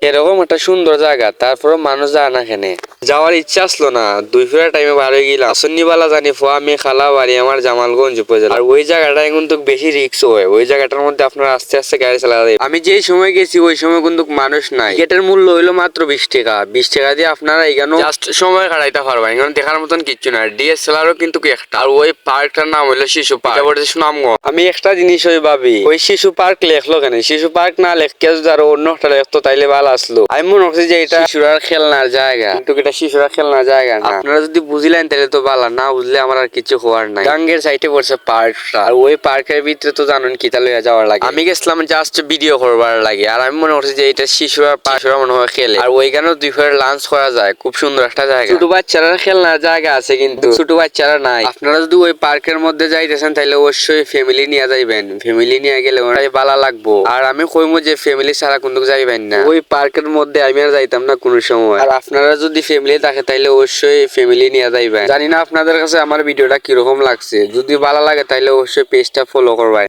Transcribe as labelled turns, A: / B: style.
A: এরকম একটা সুন্দর জায়গা, তারপরে মানুষ যায় না এখানে। যাওয়ার ইচ্ছা আসলো না, দুই ফেরার টাইমে বার হয়ে গেলাম। সন্নিবালা জানি ফো আমি খালা বাড়ি আমার জামালগঞ্জ উপজেলা। আর ওই জায়গাটা কিন্তু বেশি রিক্স হয়। ওই জায়গাটার মধ্যে আপনার আস্তে আস্তে গাড়ি চালাতে। আমি যেই সময় গেছি ওই সময় কিন্তু মানুষ নাই। টিকেটের মূল্য হইলো মাত্র 20 টাকা। 20 টাকা দিয়ে আপনারা এখানে জাস্ট সময় কাটাইতে পারবেন। এখানে দেখার মতন কিচ্ছু না। ডিএসএলআরও কিন্তু একটা। আর ওই পার্কটার নাম হইলো শিশু পার্ক। সুনামগঞ্জ। আমি একটা জিনিস ওই ভাবি, ওই শিশু পার্ক লেখলো কেন? শিশু পার্ক না লেখকে যদি আরো অন্য একটা লেখতো তাইলে ভালো আসলো। আমি মনে করছি যে এটা শিশুরা খেলনার জায়গা, কিন্তু এটা শিশুরা খেলনার জায়গা না। আপনারা যদি বুঝলেন তাহলে তো ভালো, না বুঝলে আমার আর কিছু হওয়ার নাই। গাঙ্গের সাইডে পড়ছে পার্কটা, আর ওই পার্কের ভিতরে তো জানেন কি তাহলে যাওয়ার লাগে। আমি গেছিলাম জাস্ট ভিডিও করবার লাগে। আর আমি মনে করছি যে এটা শিশুরা শিশুরা মনে হয় খেলে। আর ওইখানেও দুই ফের লাঞ্চ করা যায়, খুব সুন্দর একটা জায়গা। ছোট বাচ্চারা খেলনার জায়গা আছে, কিন্তু ছোট বাচ্চারা নাই। আপনারা যদি ওই পার্কের মধ্যে যাইতেছেন তাহলে অবশ্যই ফ্যামিলি নিয়ে যাইবেন। ফ্যামিলি নিয়ে গেলে ওরাই ভালো লাগবো। আর আমি কইমু যে ফ্যামিলি ছাড়া কিন্তু যাইবেন না। ওই পার্কের মধ্যে আমি আর যাইতাম না কোনো সময়। আর আপনারা যদি ফ্যামিলি থাকে তাইলে অবশ্যই ফ্যামিলি নিয়ে যাইবেন। জানি না আপনাদের কাছে আমার ভিডিওটা কিরকম লাগছে। যদি ভালো লাগে তাইলে অবশ্যই পেজটা ফলো করবেন।